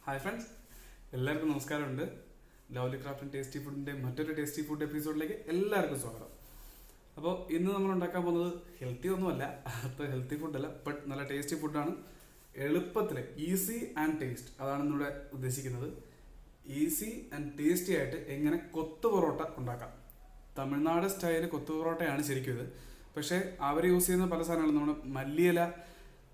Hi friends, എല്ലാവർക്കും നമസ്കാരമുണ്ട്. Lovely craft and tasty ഫുഡിൻ്റെ മറ്റൊരു ടേസ്റ്റി ഫുഡ് എപ്പിസോഡിലേക്ക് എല്ലാവർക്കും സ്വാഗതം. അപ്പോൾ ഇന്ന് നമ്മൾ ഉണ്ടാക്കാൻ പോകുന്നത് ഹെൽത്തി ഒന്നുമല്ല, അത്ര ഹെൽത്തി ഫുഡല്ല, ബട്ട് നല്ല ടേസ്റ്റി ഫുഡാണ്. എളുപ്പത്തിൽ ഈസി ആൻഡ് ടേസ്റ്റ്, അതാണ് ഇന്നിവിടെ ഉദ്ദേശിക്കുന്നത്. ഈസി ആൻഡ് ടേസ്റ്റി ആയിട്ട് എങ്ങനെ കൊത്തു പൊറോട്ട ഉണ്ടാക്കാം. തമിഴ്നാട് സ്റ്റൈല് കൊത്തു പൊറോട്ടയാണ് ശരിക്കും ഇത്. പക്ഷേ അവർ യൂസ് ചെയ്യുന്ന പല സാധനങ്ങളും നമ്മുടെ മല്ലിയില,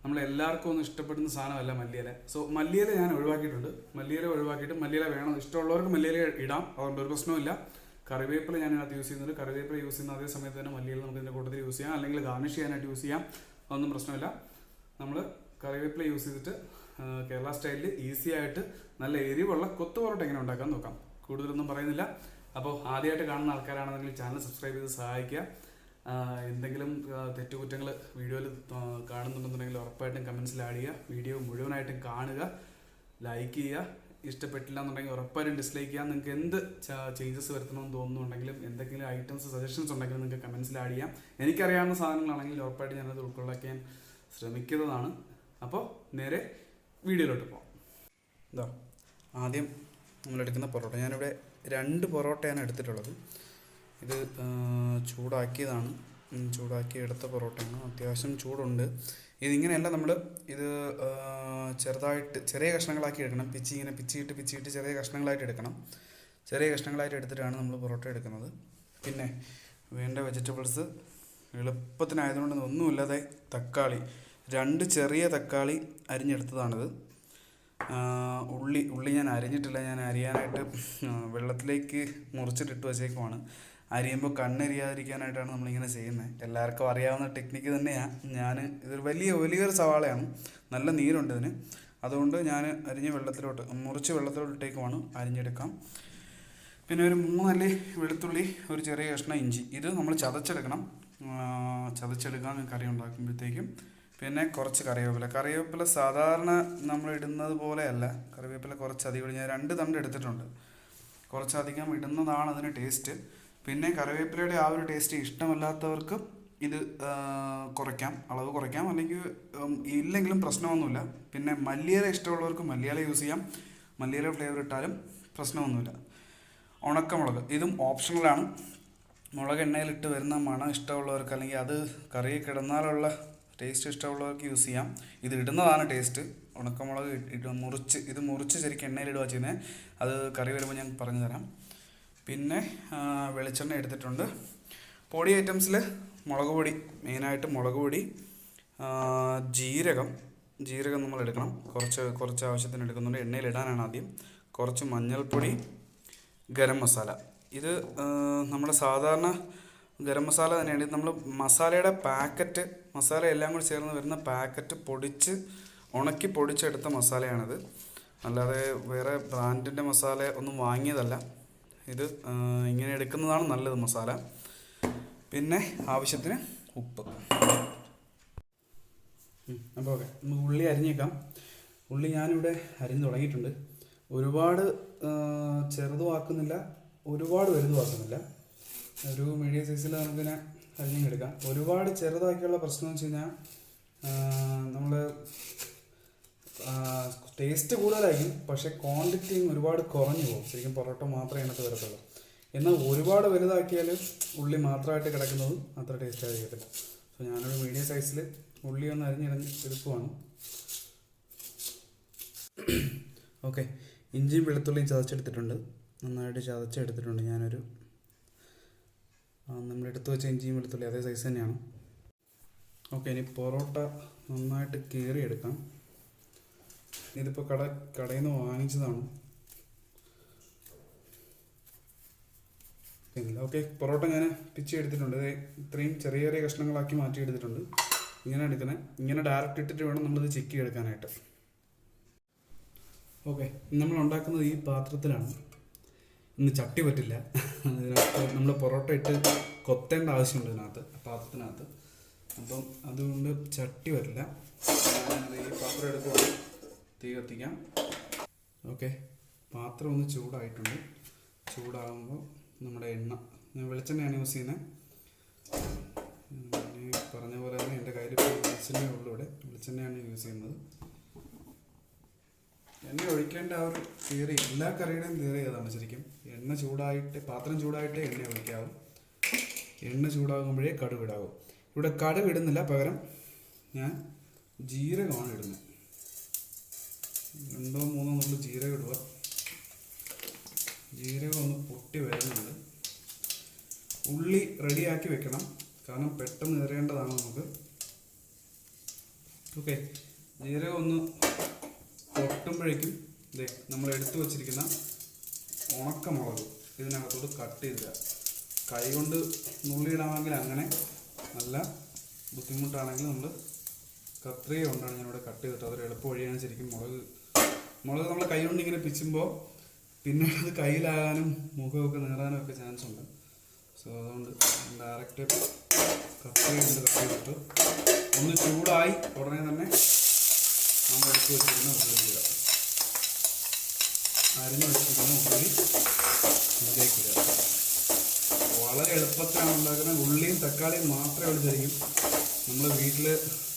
നമ്മളെല്ലാവർക്കും ഒന്നും ഇഷ്ടപ്പെടുന്ന സാധനമല്ല മല്ലിയില. സോ മല്ലിയില ഞാൻ ഒഴിവാക്കിയിട്ടുണ്ട്. മല്ലിയില വേണം, ഇഷ്ടമുള്ളവർക്ക് മല്ലിയില ഇടാം, അതുകൊണ്ട് ഒരു പ്രശ്നമില്ല. കറിവേപ്പില ഞാൻ ഇതിനകത്ത് യൂസ് ചെയ്യുന്നുണ്ട്. കറിവേപ്പില യൂസ് ചെയ്യുന്ന അതേ സമയത്ത് തന്നെ മല്ലിയില നമുക്ക് ഇതിൻ്റെ കൂട്ടത്തിൽ യൂസ് ചെയ്യാം, അല്ലെങ്കിൽ ഗാർണിഷ് ചെയ്യാനായിട്ട് യൂസ് ചെയ്യാം, അതൊന്നും പ്രശ്നമില്ല. നമ്മൾ കറിവേപ്പില യൂസ് ചെയ്തിട്ട് കേരള സ്റ്റൈലിൽ ഈസി ആയിട്ട് നല്ല എരിവുള്ള കൊത്തു പൊറോട്ട എങ്ങനെ ഉണ്ടാക്കാൻ നോക്കാം. കൂടുതലൊന്നും പറയുന്നില്ല. അപ്പോൾ ആദ്യമായിട്ട് കാണുന്ന ആൾക്കാരാണെന്നെങ്കിൽ ചാനൽ സബ്സ്ക്രൈബ് ചെയ്ത് സഹായിക്കുക. എന്തെങ്കിലും തെറ്റുകുറ്റങ്ങൾ വീഡിയോയിൽ കാണുന്നുണ്ടെന്നുണ്ടെങ്കിൽ ഉറപ്പായിട്ടും കമൻസിൽ ആഡ് ചെയ്യുക. വീഡിയോ മുഴുവനായിട്ടും കാണുക, ലൈക്ക് ചെയ്യുക. ഇഷ്ടപ്പെട്ടില്ല എന്നുണ്ടെങ്കിൽ ഉറപ്പായിട്ടും ഡിസ്ലൈക്ക് ചെയ്യുക. നിങ്ങൾക്ക് എന്ത് ചേഞ്ചസ് വരുത്തണമെന്ന് തോന്നുന്നുണ്ടെങ്കിലും എന്തെങ്കിലും ഐറ്റംസ് സജഷൻസ് ഉണ്ടെങ്കിലും നിങ്ങൾക്ക് കമൻസിൽ ആഡ് ചെയ്യാം. എനിക്കറിയാവുന്ന സാധനങ്ങളാണെങ്കിൽ ഉറപ്പായിട്ട് ഞാനത് ഉൾക്കൊള്ളാക്കാൻ ശ്രമിക്കുന്നതാണ്. അപ്പോൾ നേരെ വീഡിയോയിലോട്ട് പോകാം. ഇതാ ആദ്യം നമ്മളെടുക്കുന്ന പൊറോട്ട. ഞാനിവിടെ 2 പൊറോട്ടയാണ് എടുത്തിട്ടുള്ളത്. ഇത് ചൂടാക്കിയതാണ്, ചൂടാക്കി എടുത്ത പൊറോട്ടയാണ്. അത്യാവശ്യം ചൂടുണ്ട്. ഇതിങ്ങനെയല്ല, നമ്മൾ ഇത് ചെറുതായിട്ട് ചെറിയ കഷ്ണങ്ങളാക്കി എടുക്കണം. പിച്ചിയിട്ട് ചെറിയ കഷ്ണങ്ങളായിട്ട് എടുക്കണം. ചെറിയ കഷ്ണങ്ങളായിട്ട് എടുത്തിട്ടാണ് നമ്മൾ പൊറോട്ട എടുക്കുന്നത്. പിന്നെ വേണ്ട വെജിറ്റബിൾസ് എളുപ്പത്തിനായതുകൊണ്ട് ഒന്നുമില്ലാതെ തക്കാളി, 2 ചെറിയ തക്കാളി അരിഞ്ഞെടുത്തതാണിത്. ഉള്ളി ഞാൻ അരിഞ്ഞിട്ടില്ല. ഞാൻ അരിയാനായിട്ട് വെള്ളത്തിലേക്ക് മുറിച്ചിട്ടിട്ട് വച്ചേക്കുവാണ്. അരിയുമ്പോൾ കണ്ണെരിയാതിരിക്കാനായിട്ടാണ് നമ്മളിങ്ങനെ ചെയ്യുന്നത്. എല്ലാവർക്കും അറിയാവുന്ന ടെക്നിക്ക് തന്നെയാണ്. ഇതൊരു വലിയൊരു സവാളയാണ്, നല്ല നീരുണ്ട് ഇതിന്. അതുകൊണ്ട് ഞാൻ മുറിച്ച് വെള്ളത്തിലോട്ട് ഇട്ടേക്കുവാണ്. അരിഞ്ഞെടുക്കാം. പിന്നെ ഒരു 3 അല്ലി വെളുത്തുള്ളി, ഒരു ചെറിയ കഷ്ണം ഇഞ്ചി. ഇത് നമ്മൾ ചതച്ചെടുക്കാം കറി ഉണ്ടാക്കുമ്പോഴത്തേക്കും. പിന്നെ കുറച്ച് കറിവേപ്പില സാധാരണ നമ്മൾ ഇടുന്നത് പോലെയല്ല. കറിവേപ്പില കുറച്ചധികം, ഞാൻ 2 തണ്ട് എടുത്തിട്ടുണ്ട്. കുറച്ചധികം ഇടുന്നതാണ് അതിന് ടേസ്റ്റ്. പിന്നെ കറിവേപ്പിലയുടെ ആ ഒരു ടേസ്റ്റ് ഇഷ്ടമല്ലാത്തവർക്ക് ഇത് അളവ് കുറയ്ക്കാം, അല്ലെങ്കിൽ ഇല്ലെങ്കിലും പ്രശ്നമൊന്നുമില്ല. പിന്നെ മല്ലിയില ഇഷ്ടമുള്ളവർക്ക് മല്ലിയില യൂസ് ചെയ്യാം. മല്ലിയില ഫ്ലേവർ ഇട്ടാലും പ്രശ്നമൊന്നുമില്ല. ഉണക്കമുളക്, ഇതും ഓപ്ഷണലാണ്. മുളക് എണ്ണയിലിട്ട് വരുന്ന മണം ഇഷ്ടമുള്ളവർക്ക്, അല്ലെങ്കിൽ അത് കറിയിൽ കിടന്നാലുള്ള ടേസ്റ്റ് ഇഷ്ടമുള്ളവർക്ക് യൂസ് ചെയ്യാം. ഇത് ഇടുന്നതാണ് ടേസ്റ്റ്. ഉണക്കമുളക് മുറിച്ച് ശരിക്കും എണ്ണയിലിടുക ചെയ്യുന്നത്. അത് കറി വരുമ്പോൾ ഞാൻ പറഞ്ഞു തരാം. പിന്നെ വെളിച്ചെണ്ണ എടുത്തിട്ടുണ്ട്. പൊടി ഐറ്റംസിൽ മുളക് പൊടി, മെയിനായിട്ട് മുളക് പൊടി, ജീരകം നമ്മൾ എടുക്കണം. കുറച്ച് ആവശ്യത്തിന് എടുക്കുന്നുണ്ട്. എണ്ണയിലിടാനാണ് ആദ്യം. കുറച്ച് മഞ്ഞൾപ്പൊടി, ഗരം മസാല. ഇത് നമ്മുടെ സാധാരണ ഗരം മസാല തന്നെയാണ്. ഇത് നമ്മൾ മസാല എല്ലാം കൂടി ചേർന്ന് വരുന്ന പാക്കറ്റ് ഉണക്കി പൊടിച്ചെടുത്ത മസാലയാണിത്. അല്ലാതെ വേറെ ബ്രാൻഡിൻ്റെ മസാല ഒന്നും വാങ്ങിയതല്ല. ഇത് ഇങ്ങനെ എടുക്കുന്നതാണ് നല്ലത് മസാല. പിന്നെ ആവശ്യത്തിന് ഉപ്പ്. അപ്പോൾ ഓക്കെ, നമുക്ക് ഉള്ളി അരിഞ്ഞേക്കാം. ഉള്ളി ഞാനിവിടെ അരിഞ്ഞ് തുടങ്ങിയിട്ടുണ്ട്. ഒരുപാട് ചെറുതുമാക്കുന്നില്ല, ഒരുപാട് വലുതുമാക്കുന്നില്ല. ഒരു മീഡിയം സൈസിൽ നമുക്കിങ്ങനെ അരിഞ്ഞെടുക്കാം. ഒരുപാട് ചെറുതാക്കിയുള്ള പ്രശ്നം എന്ന് വെച്ച് കഴിഞ്ഞാൽ നമ്മൾ ടേസ്റ്റ് കൂടുതലായിരിക്കും, പക്ഷേ ക്വാണ്ടിറ്റിയും ഒരുപാട് കുറഞ്ഞു പോകും. ശരിക്കും പൊറോട്ട മാത്രമേ അതിനകത്ത് വരത്തുള്ളൂ. എന്നാൽ ഒരുപാട് വലുതാക്കിയാൽ ഉള്ളി മാത്രമായിട്ട് കിടക്കുന്നതും അത്ര ടേസ്റ്റ് ആയിരിക്കത്തില്ല. സോ ഞാനൊരു മീഡിയം സൈസിൽ ഉള്ളി ഒന്ന് എടുക്കുവാണ്. ഓക്കെ, ഇഞ്ചിയും വെളുത്തുള്ളിയും ചതച്ചെടുത്തിട്ടുണ്ട്. നന്നായിട്ട് ചതച്ചെടുത്തിട്ടുണ്ട്. നമ്മളെടുത്ത് വെച്ച ഇഞ്ചിയും വെളുത്തുള്ളി അതേ സൈസ് തന്നെയാണ്. ഓക്കെ, ഇനി പൊറോട്ട നന്നായിട്ട് കീറിയെടുക്കാം. ഇതിപ്പോൾ കടയിൽ നിന്ന് വാങ്ങിച്ചതാണ്. ഓക്കെ, പൊറോട്ട ഞാൻ പിച്ചി എടുത്തിട്ടുണ്ട്. ഇത്രയും ചെറിയ കഷ്ണങ്ങളാക്കി മാറ്റിയെടുത്തിട്ടുണ്ട്. ഇങ്ങനെ എടുക്കണേ. ഇങ്ങനെ ഡയറക്റ്റ് ഇട്ടിട്ട് വേണം നമ്മളിത് ചിക്കി എടുക്കാനായിട്ട്. ഓക്കെ, നമ്മൾ ഉണ്ടാക്കുന്നത് ഈ പാത്രത്തിലാണ്. ഇന്ന് ചട്ടി പറ്റില്ല. അതിനകത്ത് നമ്മൾ പൊറോട്ട ഇട്ട് കൊത്തേണ്ട ആവശ്യമുണ്ട് പാത്രത്തിനകത്ത്. അപ്പം അതുകൊണ്ട് ചട്ടി വരില്ല. ഈ പാത്രം എടുക്കുമ്പോൾ തീ കത്തിക്കാം. ഓക്കെ, പാത്രം ഒന്ന് ചൂടായിട്ടുണ്ട്. ചൂടാകുമ്പോൾ നമ്മുടെ ഞാൻ വെളിച്ചെണ്ണയാണ് യൂസ് ചെയ്യുന്നത്. പറഞ്ഞ പോലെ തന്നെ എൻ്റെ കയ്യിൽ ഇപ്പോൾ വെളിച്ചെണ്ണയേ ഉള്ളൂ. വെളിച്ചെണ്ണയാണ് യൂസ് ചെയ്യുന്നത്. എണ്ണ ഒഴിക്കേണ്ട ആ ഒരു തിയറി എല്ലാ കറിയുടെയും തിയറി ഏതാണ് ശരിക്കും. എണ്ണ ചൂടായിട്ട് പാത്രം ചൂടായിട്ട് എണ്ണ ഒഴിക്കാവും, എണ്ണ ചൂടാകുമ്പോഴേ കടുക് ഇടാവും. ഇവിടെ കടുക് ഇടുന്നില്ല, പകരം ഞാൻ ജീരകമാണ് ഇടുന്നത്. 2-3 നുള്ളു ജീരകം ഇടുക. ജീരകം ഒന്ന് പൊട്ടി വരുന്നുണ്ട്. ഉള്ളി റെഡിയാക്കി വെക്കണം, കാരണം പെട്ടെന്ന് എറിയേണ്ടതാണ് നമുക്ക്. ഓക്കെ, ജീരകം ഒന്ന് പൊട്ടുമ്പോഴേക്കും നമ്മൾ എടുത്തു വച്ചിരിക്കുന്ന ഉണക്കമുളക് ഇതിനകത്തോട്ട് കട്ട് ചെയ്തിടുക. കൈ കൊണ്ട് നുള്ളിയിടാമെങ്കിൽ അങ്ങനെ, നല്ല ബുദ്ധിമുട്ടാണെങ്കിൽ നമ്മൾ കത്രിക കൊണ്ടാണ് ഞാനിവിടെ കട്ട് ചെയ്തിട്ട്. അതൊരു എളുപ്പ വഴിയാണ് ശരിക്കും. മുളക് നമ്മൾ കൈ കൊണ്ട് ഇങ്ങനെ പിച്ചുമ്പോൾ പിന്നെ അത് കയ്യിലാകാനും മുഖമൊക്കെ നേറാനും ഒക്കെ ചാൻസ് ഉണ്ട്. സോ അതുകൊണ്ട് ഡയറക്റ്റ് കത്രിക കൊണ്ട് കട്ട് ചെയ്തിട്ട് ഒന്ന് ചൂടായി ഉടനെ തന്നെ നമ്മൾ എടുത്ത് വെച്ചിരുന്ന ഉള്ളി ഇടുക. അരിഞ്ഞ് വെച്ചിരിക്കുന്ന ഉള്ളി ഇതിലേക്ക് ഇടുക. വളരെ എളുപ്പത്തിലാണ് ഉണ്ടാക്കുന്നത്. ഉള്ളിയും തക്കാളിയും മാത്രമേ ഉള്ളിച്ചായിരിക്കും. നമ്മൾ വീട്ടിൽ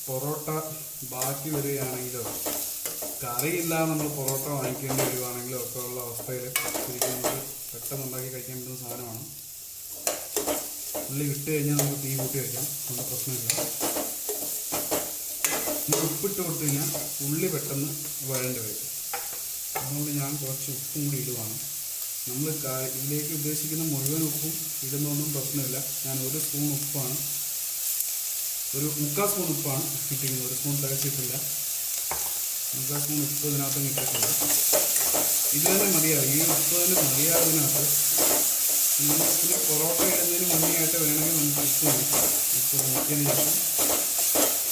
പൊറോട്ട ബാക്കി വരികയാണെങ്കിലോ കറിയില്ലാതെ നമ്മൾ പൊറോട്ട വാങ്ങിക്കേണ്ടി വരികയാണെങ്കിലോ ഒക്കെ ഉള്ള അവസ്ഥയിൽ ശരിക്കും നമുക്ക് പെട്ടെന്ന് ഉണ്ടാക്കി കഴിക്കാൻ പറ്റുന്ന സാധനമാണ്. ഉള്ളി ഇട്ട് കഴിഞ്ഞാൽ നമുക്ക് തീ കൂട്ടി വയ്ക്കാം, അതുകൊണ്ട് പ്രശ്നമില്ല. ഉപ്പിട്ട് കൊടുത്തു കഴിഞ്ഞാൽ ഉള്ളി പെട്ടെന്ന് വഴണ്ട് വരും. അതുകൊണ്ട് ഞാൻ കുറച്ച് ഉപ്പും കൂടി ഇടുവാണ്. നമ്മൾ ഇതിലേക്ക് ഉദ്ദേശിക്കുന്ന മുഴുവൻ ഉപ്പും ഇടുന്നൊന്നും പ്രശ്നമില്ല. ഞാൻ 1 സ്പൂൺ ഉപ്പാണ്, ഒരു 3/4 സ്പൂൺ ഉപ്പാണ് ഇട്ടിരിക്കുന്നത്. 1 സ്പൂൺ തികച്ചിട്ടില്ല. 3/4 സ്പൂൺ ഉപ്പ് ഇതിനകത്ത് ഇട്ടിട്ടുണ്ട്. ഇത് തന്നെ മതിയാവും. ഈ ഉപ്പ് തന്നെ മതിയാവുന്നതിനകത്ത് പിന്നെ പൊറോട്ട ഇടുന്നതിന് മുന്നേ ആയിട്ട് വേണമെങ്കിൽ നമുക്ക് ഉപ്പ് നോക്കാം. ഉപ്പ് നോക്കിയതിന് ശേഷം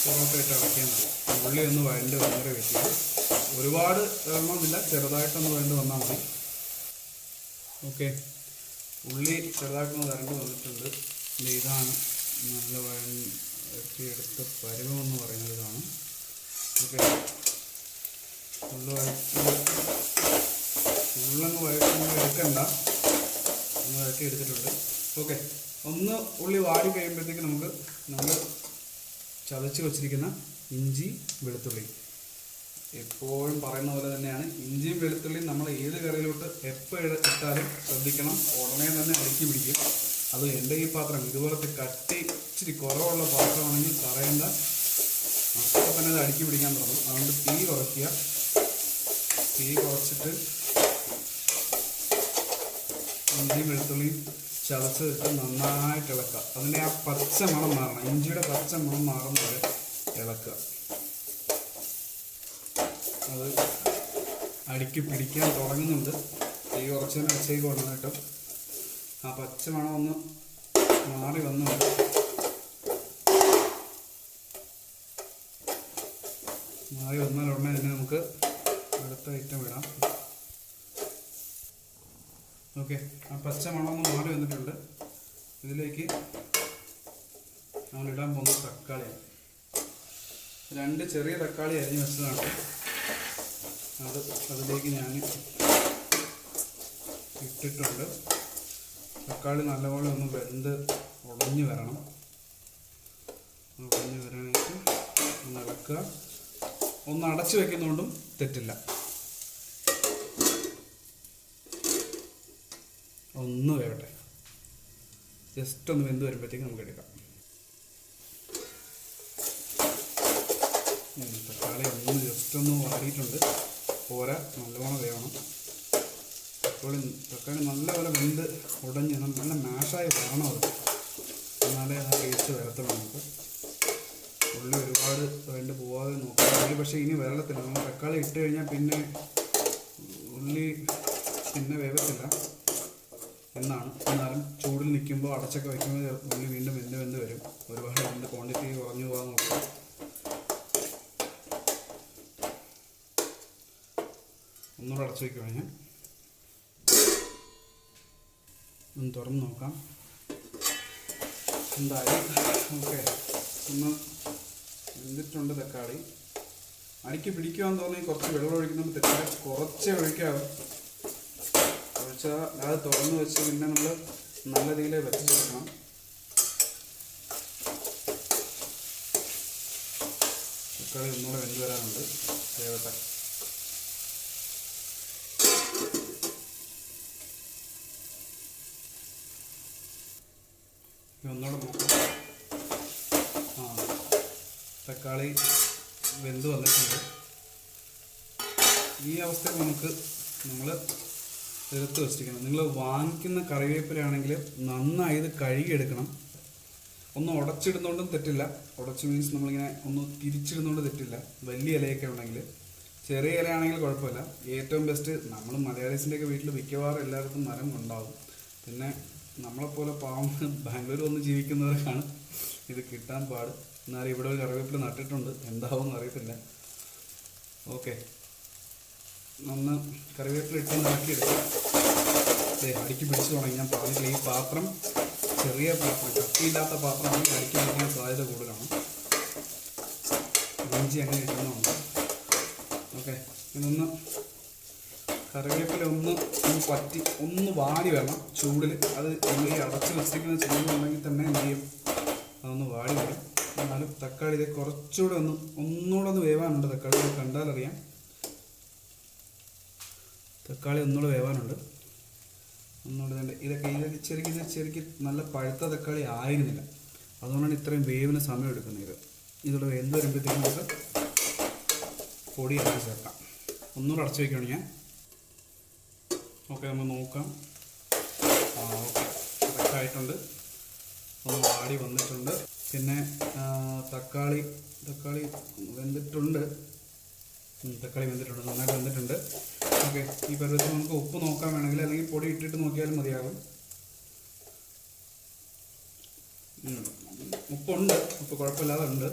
പൊറോട്ട ഇട്ട് അടയ്ക്കാൻ മതി. ഉള്ളി ഒന്ന് വഴണ്ട് ഭയങ്കര വെക്കുക. ഒരുപാട് വേണമെന്നില്ല, ചെറുതായിട്ടൊന്ന് വഴണ്ട് വന്നാൽ മതി. ഓക്കെ, ഉള്ളി ചെറുതായിട്ടൊന്ന് വരണ്ട് വന്നിട്ടുണ്ട്. ഇതാണ് നല്ല വഴറ്റിയെടുത്ത പരുവമെന്ന് പറയുന്നത് ഇതാണ്. ഓക്കെ, ഉള്ളങ്ങ് വഴറ്റുമ്പോൾ എടുക്കണ്ട, ഒന്ന് വഴറ്റി എടുത്തിട്ടുണ്ട്. ഓക്കെ, ഒന്ന് ഉള്ളി വാടി കഴിയുമ്പോഴത്തേക്ക് നമ്മൾ ചതച്ച് വച്ചിരിക്കുന്ന ഇഞ്ചി വെളുത്തുള്ളി, എപ്പോഴും പറയുന്ന പോലെ തന്നെയാണ്, ഇഞ്ചിയും വെളുത്തുള്ളിയും നമ്മൾ ഏത് കറിയിലോട്ട് എപ്പോൾ ഇട്ടാലും ശ്രദ്ധിക്കണം, ഉടനെ തന്നെ അടുക്കി പിടിക്കും. അത് എൻ്റെ ഈ പാത്രം ഇതുപോലത്തെ കട്ടി ഇച്ചിരി കുറവുള്ള പാത്രമാണെങ്കിൽ പറയേണ്ട, അപ്പോൾ തന്നെ അത് അടുക്കി പിടിക്കാൻ തുടങ്ങും. അതുകൊണ്ട് തീ കുറയ്ക്കുക. തീ കുറച്ചിട്ട് ഇഞ്ചിയും വെളുത്തുള്ളിയും ചതച്ചിട്ട് നന്നായിട്ട് ഇളക്കുക. അതിൻ്റെ ആ പച്ച മണം മാറണം, ഇഞ്ചിയുടെ പച്ച മണം മാറുന്ന വരെ ഇളക്കുക. അത് അടുക്കി പിടിക്കാൻ തുടങ്ങുന്നുണ്ട്. തീ കുറച്ചതിന് വെച്ചേക്ക് കൊണ്ടുവന്നിട്ട് ആ പച്ച മണം ഒന്ന് മാറി വന്നുണ്ട്. മാറി വന്നാൽ ഉടനെ തന്നെ നമുക്ക് അടുത്ത ഐറ്റം ഇടാം. ഓക്കെ, ആ പച്ച മണം ഒന്ന് മാറി വന്നിട്ടുണ്ട്. ഇതിലേക്ക് നമ്മൾ ഇടാൻ പോകുന്നത് തക്കാളിയാണ്. 2 ചെറിയ തക്കാളി അരിഞ്ഞ് വെച്ചതാണ്. അതിലേക്ക് ഞാൻ ഇട്ടിട്ടുണ്ട്. തക്കാളി നല്ലപോലെ ഒന്ന് വെന്ത് ഉടഞ്ഞു വരണം. ഉടഞ്ഞു വരാനായിട്ട് ഒന്ന് ഇളക്കുക. ഒന്ന് അടച്ചു വെക്കുന്നതുകൊണ്ടും തെറ്റില്ല. ഒന്ന് വേവട്ടെ, ജസ്റ്റ് ഒന്ന് വെന്ത് വരുമ്പോഴത്തേക്ക് നമുക്ക് എടുക്കാം. തക്കാളി ഒന്ന് ജസ്റ്റ് ഒന്ന് വാടിയിട്ടുണ്ട്, പോരാ, നല്ലവണ്ണം വേവണം. തക്കാളി നല്ലപോലെ വെന്ത് ഉടഞ്ഞ് നല്ല മാഷായി വരണം. അത് എന്നാലേ ആ ടേസ്റ്റ് വരത്തുള്ളൂ നമുക്ക്. ഉള്ളി ഒരുപാട് വേണ്ടി പോവാതെ നോക്കാം. ഉള്ളി പക്ഷേ ഇനി വെള്ളത്തില്ല. നമ്മൾ തക്കാളി ഇട്ട് കഴിഞ്ഞാൽ പിന്നെ ഉള്ളി പിന്നെ വേവത്തില്ല എന്നാണ്. എന്നാലും ചൂടിൽ നിൽക്കുമ്പോൾ അടച്ചൊക്കെ വയ്ക്കുമ്പോൾ ഉള്ളി വീണ്ടും വെന്ത് വരും. ഒരുപാട് വെന്ത് ക്വാണ്ടിറ്റി കുറഞ്ഞു പോകാൻ നോക്കാം. ഒന്നുകൂടെ അടച്ചു വയ്ക്കുക. ഞാൻ ഒന്ന് തുറന്ന് നോക്കാം എന്തായാലും. ഓക്കെ, ഒന്ന് വെന്തിട്ടുണ്ട് തക്കാളി. അടിക്ക് പിടിക്കുവാന്ന് തോന്നി കുറച്ച് വെള്ളം ഒഴിക്കുന്നുണ്ട്. തെറ്റാ, കുറച്ചേ ഒഴിക്കാവും. ഒഴിച്ചാൽ അത് തുറന്ന് വെച്ച് പിന്നെ നമ്മൾ നല്ല രീതിയിൽ വെച്ചെടുക്കണം. തക്കാളി ഒന്നുകൂടെ വെന്ത് വരാനുണ്ട്. വേവട്ടെ. കൂടെ നോക്കാം. തക്കാളി വെന്ത് വന്നിട്ടുണ്ട്. ഈ അവസ്ഥയിൽ നമ്മൾ എടുത്ത് വെച്ചിരിക്കണം. നിങ്ങൾ വാങ്ങിക്കുന്ന കറിവേപ്പിലയാണെങ്കിൽ നന്നായി ഇത് കഴുകിയെടുക്കണം. ഒന്ന് ഉടച്ചിടുന്നതുകൊണ്ടും തെറ്റില്ല. ഉടച്ച് മീൻസ് നമ്മളിങ്ങനെ ഒന്ന് തിരിച്ചിടുന്നതുകൊണ്ട് തെറ്റില്ല. വലിയ ഇലയൊക്കെ ഉണ്ടെങ്കിൽ. ചെറിയ ഇലയാണെങ്കിൽ കുഴപ്പമില്ല. ഏറ്റവും ബെസ്റ്റ് നമ്മൾ മലയാളീസിൻ്റെയൊക്കെ വീട്ടിൽ മിക്കവാറും എല്ലായിടത്തും മരം ഉണ്ടാവും. പിന്നെ നമ്മളെപ്പോലെ പാവം ബാംഗ്ലൂർ വന്ന് ജീവിക്കുന്നവർക്കാണ് ഇത് കിട്ടാൻ പാട്. എന്നാലും ഇവിടെ ഒരു കറിവേപ്പില നട്ടിട്ടുണ്ട്, എന്താവും അറിയത്തില്ല. ഓക്കെ, നന്ന് കറിവേപ്പില ഇട്ട് നോക്കിയെടുക്കാം. അടിക്ക് പിടിച്ചു തുടങ്ങി. ഞാൻ പറഞ്ഞില്ല, ഈ പാത്രം ചെറിയ പാത്രം, കട്ടിയില്ലാത്ത പാത്രമാണെങ്കിൽ അടിക്ക് പിടിക്കാൻ സാധ്യത കൂടുതലാണ്. ഇഞ്ചി അങ്ങനെ ഇട്ടുന്നുണ്ട്. ഓക്കെ, ഇതൊന്ന് കറിവേപ്പില ഒന്ന് പറ്റി ഒന്ന് വാടി വരണം ചൂടിൽ. അത് നമ്മൾ ഈ അടച്ച് വെച്ചിരിക്കുന്ന ചൂടുണ്ടെങ്കിൽ തന്നെ എന്ത് ചെയ്യും, അതൊന്ന് വാടി വരും. എന്നാലും തക്കാളി ഇത് കുറച്ചുകൂടെ ഒന്നുകൂടെ ഒന്ന് വേവാനുണ്ട്. തക്കാളി കണ്ടാലറിയാം, തക്കാളി ഒന്നുകൂടെ വേവാനുണ്ട്. ഒന്നുകൂടെ തന്നെ ഇതൊക്കെ ചെറുക്കി നല്ല പഴുത്ത തക്കാളി ആയിരുന്നില്ല. അതുകൊണ്ടാണ് ഇത്രയും വേവിന് സമയം എടുക്കുന്നത്. ഇതിലൂടെ വെന്ത് വരുമ്പോഴത്തേക്കും നമുക്ക് പൊടി ഇറക്കി ചേർക്കാം. ഒന്നുകൂടെ അടച്ചു വയ്ക്കുകയാണ് ഞാൻ. ഓക്കെ, നമ്മൾ നോക്കാം. ഓക്കെ, കറക്റ്റായിട്ടുണ്ട്. ഒന്ന് വാടി വന്നിട്ടുണ്ട്. പിന്നെ തക്കാളി വെന്തിട്ടുണ്ട്. നന്നായിട്ട് വെന്തിട്ടുണ്ട്. ഓക്കെ, ഈ പരുവത്തിൽ നമുക്ക് ഉപ്പ് നോക്കാൻ വേണമെങ്കിൽ അല്ലെങ്കിൽ പൊടി ഇട്ടിട്ട് നോക്കിയാലും മതിയാകും. ഉപ്പുണ്ട്, ഉപ്പ് കുഴപ്പമില്ലാതെ ഉണ്ട്.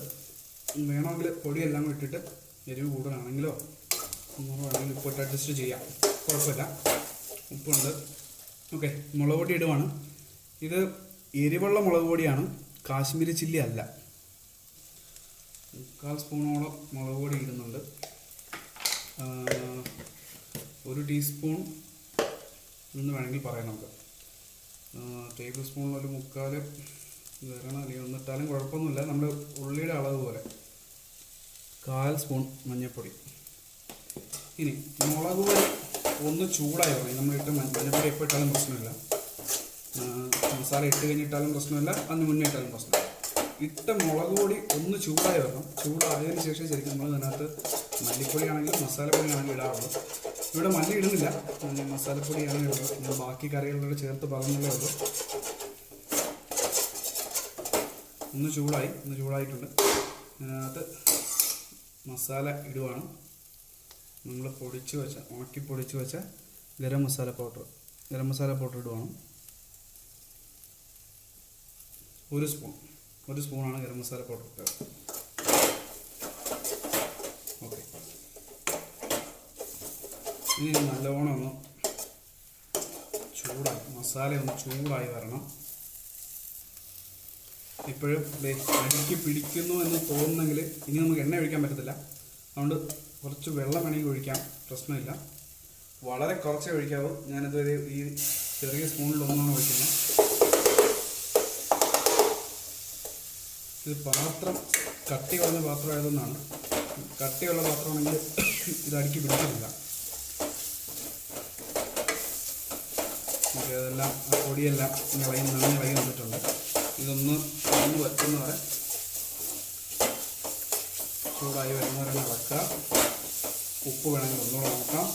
വേണമെങ്കിൽ പൊടിയെല്ലാം കൂടി ഇട്ടിട്ട് എരിവ് കൂടുതലാണെങ്കിലോ ഒന്നും വേണമെങ്കിൽ ഉപ്പിട്ട് അഡ്ജസ്റ്റ് ചെയ്യാം, കുഴപ്പമില്ല. ഉപ്പുണ്ട്. ഓക്കെ, മുളക് പൊടി ഇടുവാണ്. ഇത് എരിവുള്ള മുളക് പൊടിയാണ്, കാശ്മീരി ചില്ലി അല്ല. 1/4 സ്പൂണോളം മുളക് പൊടി ഇടുന്നുണ്ട്. 1 ടീസ്പൂൺ എന്ന് വേണമെങ്കിൽ പറയാം നമുക്ക്. ടേബിൾ സ്പൂണിൽ ഒരു 3/4 വരണം, അല്ലെങ്കിൽ ഒന്നിട്ടാലും കുഴപ്പമൊന്നുമില്ല. നമ്മുടെ ഉള്ളിയുടെ അളവ് പോലെ. 1/4 സ്പൂൺ മഞ്ഞൾപ്പൊടി. ഇനി മുളക് പൊടി ഒന്ന് ചൂടായി വരണം. നമ്മളിട്ട് മഞ്ഞൾപ്പൊടി എപ്പോൾ ഇട്ടാലും പ്രശ്നമില്ല. മസാല ഇട്ട് കഴിഞ്ഞിട്ടാലും പ്രശ്നമില്ല, അതിന് മുന്നേ ഇട്ടാലും പ്രശ്നമില്ല. ഇട്ട മുളക് പൊടി ഒന്ന് ചൂടായി വരണം. ചൂടായതിനു ശേഷം ശരിക്കും നമ്മൾ അതിനകത്ത് മല്ലിപ്പൊടിയാണെങ്കിലും മസാലപ്പൊടിയാണെങ്കിലും ഇടാറുള്ളൂ. ഇവിടെ മല്ലി ഇടുന്നില്ല, മസാലപ്പൊടിയാണ് ഇടുന്നത്. ഞാൻ ബാക്കി കറികളോട് ചേർത്ത് പറഞ്ഞതേ ഉള്ളൂ. ഒന്ന് ചൂടായിട്ടുണ്ട്. അതിനകത്ത് മസാല ഇടുവാണ്. നമ്മൾ ഉണക്കി പൊടിച്ച് വെച്ച ഗരം മസാല പൗഡർ ഇടുവാണ്. 1 സ്പൂണാണ് ഗരം മസാല പൗഡർ ഇട്ടത്. ഓക്കെ, ഇനി നല്ലോണം ഒന്ന് മസാല ഒന്ന് ചൂടായി വരണം. ഇപ്പോഴും അടിക്ക് പിടിക്കുന്നു എന്ന് തോന്നുന്നെങ്കിൽ ഇനി നമുക്ക് എണ്ണ ഒഴിക്കാൻ പറ്റത്തില്ല. അതുകൊണ്ട് കുറച്ച് വെള്ളം വേണമെങ്കിൽ ഒഴിക്കാം, പ്രശ്നമില്ല. വളരെ കുറച്ചേ ഒഴിക്കാവൂ. ഞാനിതുവരെ ഈ ചെറിയ സ്പൂണിലൊന്നാണ് ഒഴിക്കുന്നത്. ഇത് പാത്രം കട്ടിയുള്ള പാത്രമായതുകൊണ്ടാണ്. കട്ടിയുള്ള പാത്രമാണെങ്കിൽ ഇത് അടിക്ക് പിടിക്കുന്നില്ല. അതെല്ലാം പൊടിയെല്ലാം ഇളകി വന്നിട്ടുണ്ട്. ഇതൊന്ന് വറ്റുന്നവരെ ചൂടായി വരുന്നവരെ ഇളക്കുക. ഉപ്പ് വേണമെങ്കിൽ ഒന്നുകൂടെ നോക്കാം,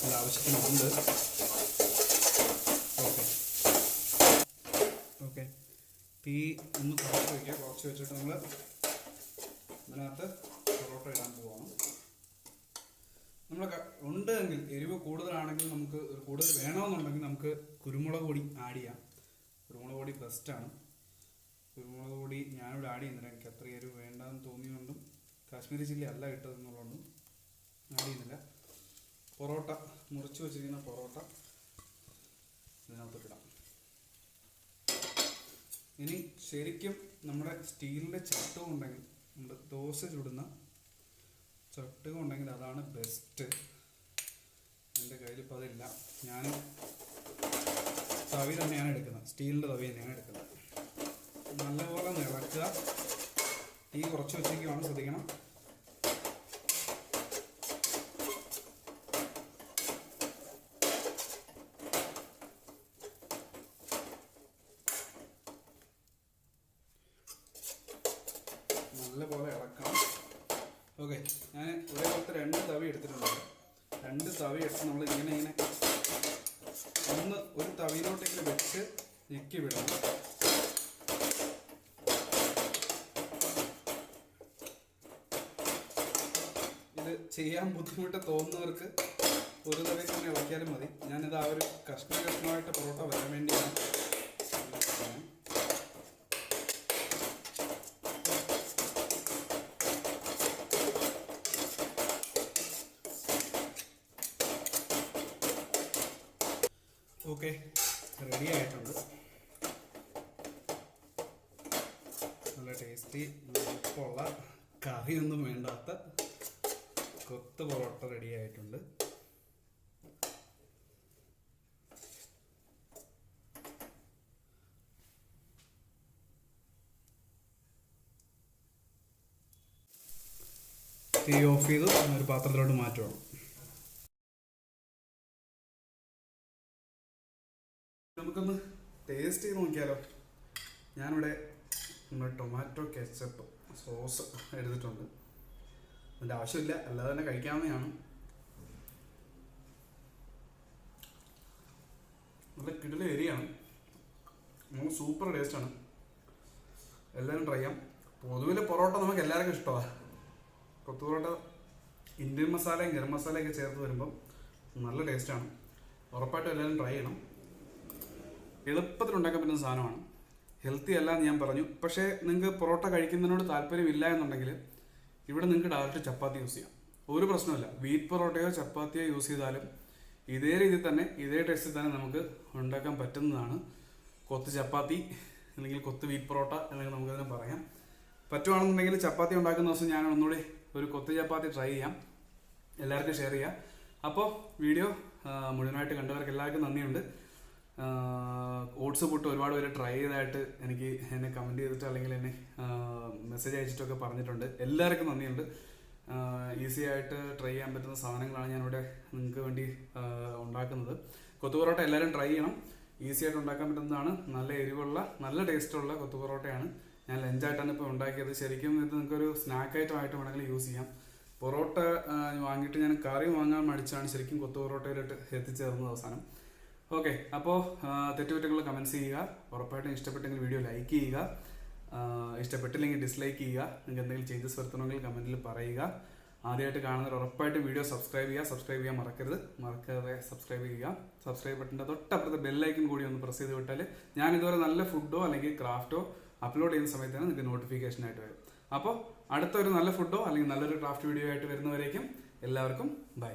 അത് ആവശ്യത്തിനുണ്ട്. ഓക്കെ, തീ ഒന്ന് കുറച്ച് വയ്ക്കുക. കുറച്ച് വെച്ചിട്ട് നമ്മൾ ഇതിനകത്ത് പൊറോട്ട ഇടാൻ പോവാണ്. നമ്മൾ ഉണ്ടെങ്കിൽ എരിവ് കൂടുതലാണെങ്കിൽ നമുക്ക് കൂടുതൽ വേണമെന്നുണ്ടെങ്കിൽ നമുക്ക് കുരുമുളക് പൊടി ആഡ് ചെയ്യാം. കുരുമുളക് പൊടി ബെസ്റ്റാണ്. കുരുമുളക് പൊടി ഞാനിവിടെ ആഡ് ചെയ്യുന്നില്ല. എനിക്ക് അത്ര എരിവ് വേണ്ടെന്ന് തോന്നിയതുകൊണ്ടും കാശ്മീരി ചില്ലി അല്ല ഇട്ടതെന്നുള്ളതുകൊണ്ടും ആഡ് ചെയ്യുന്നില്ല. പൊറോട്ട മുറിച്ച് വെച്ചിരിക്കുന്ന പൊറോട്ട ഇതിനകത്തോട്ടിടാം. ഇനി ശരിക്കും നമ്മുടെ സ്റ്റീലിൻ്റെ ചട്ടുകം ഉണ്ടെങ്കിൽ, നമ്മുടെ ദോശ ചുടുന്ന ചട്ടുകം ഉണ്ടെങ്കിൽ അതാണ് ബെസ്റ്റ്. എൻ്റെ കയ്യിലിപ്പോൾ അതില്ല. ഞാൻ തവി തന്നെയാണ് എടുക്കുന്നത്, സ്റ്റീലിൻ്റെ തവി തന്നെയാണ് എടുക്കുന്നത്. നല്ലപോലെ ഇളക്കുക. തീ കുറച്ച് വെച്ചേക്കുവാണ്, ശ്രദ്ധിക്കണം. നല്ലപോലെ ഇളക്കണം. ഓക്കെ, ഞാൻ ഒരേപോലത്തെ 2 തവി എടുത്തിട്ടുണ്ട്. 2 തവി എടുത്ത് നമ്മൾ ഇങ്ങനെ ഒരു തവിയിലോട്ടേക്ക് വെച്ച് ഞെക്കി വിടണം. ഇത് ചെയ്യാൻ ബുദ്ധിമുട്ട് തോന്നുന്നവർക്ക് ഒരു തവയിൽ തന്നെ ഇളക്കിയാലും മതി. ഞാനിത് ആ ഒരു കഷ്ണമായിട്ട് പൊറോട്ട വരാൻ വേണ്ടിയാണ്. ഓക്കെ, റെഡി ആയിട്ടുണ്ട്. നല്ല ടേസ്റ്റി, ഉപ്പുള്ള, കറിയൊന്നും വേണ്ടാത്ത കൊത്ത് പൊറോട്ട റെഡി ആയിട്ടുണ്ട്. തീ ഓഫ് ചെയ്ത് ഒരു പാത്രത്തിലോട്ട് മാറ്റുകയാണ്. നമുക്കൊന്ന് ടേസ്റ്റ് ചെയ്ത് നോക്കിയാലോ. ഞാനിവിടെ നമ്മുടെ ടൊമാറ്റോ കെച്ചപ്പ് സോസ് എടുത്തിട്ടുണ്ട്. അതിൻ്റെ ആവശ്യമില്ല, അല്ലാതെ തന്നെ കഴിക്കാവുന്നതാണ്. നല്ല കിടില എരിയാണ്, നമുക്ക് സൂപ്പർ ടേസ്റ്റാണ്. എല്ലാവരും ട്രൈ ചെയ്യാം. പൊതുവിൽ പൊറോട്ട നമുക്ക് എല്ലാവർക്കും ഇഷ്ടമാണ്. കൊത്തു പൊറോട്ട ഇന്ത്യൻ മസാലയും ഗരം മസാലയൊക്കെ ചേർത്ത് വരുമ്പം നല്ല ടേസ്റ്റാണ്. ഉറപ്പായിട്ടും എല്ലാവരും ട്രൈ ചെയ്യണം. എളുപ്പത്തിൽ ഉണ്ടാക്കാൻ പറ്റുന്ന സാധനമാണ്. ഹെൽത്തി അല്ല എന്ന് ഞാൻ പറഞ്ഞു. പക്ഷേ നിങ്ങൾക്ക് പൊറോട്ട കഴിക്കുന്നതിനോട് താല്പര്യമില്ല എന്നുണ്ടെങ്കിൽ ഇവിടെ നിങ്ങൾക്ക് ഡയറക്റ്റ് ചപ്പാത്തി യൂസ് ചെയ്യാം. ഒരു പ്രശ്നമില്ല. വീറ്റ് പൊറോട്ടയോ ചപ്പാത്തിയോ യൂസ് ചെയ്താലും ഇതേ രീതിയിൽ തന്നെ ഇതേ ടേസ്റ്റിൽ തന്നെ നമുക്ക് ഉണ്ടാക്കാൻ പറ്റുന്നതാണ്. കൊത്ത് ചപ്പാത്തി അല്ലെങ്കിൽ കൊത്ത് വീറ്റ് പൊറോട്ട എന്നൊക്കെ നമുക്കതിനെ പറയാം. പറ്റുവാണെന്നുണ്ടെങ്കിൽ ചപ്പാത്തി ഉണ്ടാക്കുന്ന ദിവസം ഞാൻ ഒന്നുകൂടി ഒരു കൊത്ത് ചപ്പാത്തി ട്രൈ ചെയ്യാം, എല്ലാവർക്കും ഷെയർ ചെയ്യാം. അപ്പോൾ വീഡിയോ മുഴുവനായിട്ട് കണ്ടവർക്ക് എല്ലാവർക്കും നന്ദിയുണ്ട്. ഓട്സ് പുട്ട് ഒരുപാട് പേര് ട്രൈ ചെയ്തതായിട്ട് എന്നെ കമൻറ്റ് ചെയ്തിട്ട് അല്ലെങ്കിൽ എന്നെ മെസ്സേജ് അയച്ചിട്ടൊക്കെ പറഞ്ഞിട്ടുണ്ട്. എല്ലാവർക്കും നന്ദിയുണ്ട്. ഈസി ആയിട്ട് ട്രൈ ചെയ്യാൻ പറ്റുന്ന സാധനങ്ങളാണ് ഞാനിവിടെ നിങ്ങൾക്ക് വേണ്ടി ഉണ്ടാക്കുന്നത്. കൊത്തു പൊറോട്ട എല്ലാവരും ട്രൈ ചെയ്യണം. ഈസി ആയിട്ട് ഉണ്ടാക്കാൻ പറ്റുന്നതാണ്. നല്ല എരിവുള്ള, നല്ല ടേസ്റ്റുള്ള കൊത്തു പൊറോട്ടയാണ്. ഞാൻ ലഞ്ചായിട്ടാണ് ഇപ്പോൾ ഉണ്ടാക്കിയത്. ശരിക്കും ഇത് നിങ്ങൾക്കൊരു സ്നാക്ക് ഐറ്റം ആയിട്ട് വേണമെങ്കിൽ യൂസ് ചെയ്യാം. പൊറോട്ട വാങ്ങിയിട്ട് ഞാൻ കറി വാങ്ങാൻ മടിച്ചാണ് ശരിക്കും കൊത്തു പൊറോട്ടയിലിട്ട് എത്തിച്ചേർന്നത് അവസാനം. ഓക്കെ, അപ്പോൾ തെറ്റുകുറ്റങ്ങൾ കമൻറ്റ്സ് ചെയ്യുക. ഉറപ്പായിട്ടും ഇഷ്ടപ്പെട്ടെങ്കിൽ വീഡിയോ ലൈക്ക് ചെയ്യുക. ഇഷ്ടപ്പെട്ടില്ലെങ്കിൽ ഡിസ്ലൈക്ക് ചെയ്യുക. നിങ്ങൾക്ക് എന്തെങ്കിലും ചേഞ്ചസ് വരുത്തണമെങ്കിൽ കമൻറ്റിൽ പറയുക. ആദ്യമായിട്ട് കാണുന്നവർ ഉറപ്പായിട്ടും വീഡിയോ സബ്സ്ക്രൈബ് ചെയ്യാൻ മറക്കാതെ സബ്സ്ക്രൈബ് ചെയ്യുക. സബ്സ്ക്രൈബ് ബട്ടൻ്റെ തൊട്ടപ്പുറത്തെ ബെല്ലൈക്കൻ കൂടി ഒന്ന് പ്രസ് ചെയ്ത് വിട്ടാൽ ഞാൻ ഇതുവരെ നല്ല ഫുഡോ അല്ലെങ്കിൽ ക്രാഫ്റ്റോ അപ്ലോഡ് ചെയ്യുന്ന സമയത്ത് തന്നെ നിങ്ങൾക്ക് നോട്ടിഫിക്കേഷനായിട്ട് വരും. അപ്പോൾ അടുത്തൊരു നല്ല ഫുഡോ അല്ലെങ്കിൽ നല്ലൊരു ക്രാഫ്റ്റ് വീഡിയോ ആയിട്ട് വരുന്നവരേക്കും എല്ലാവർക്കും ബൈ.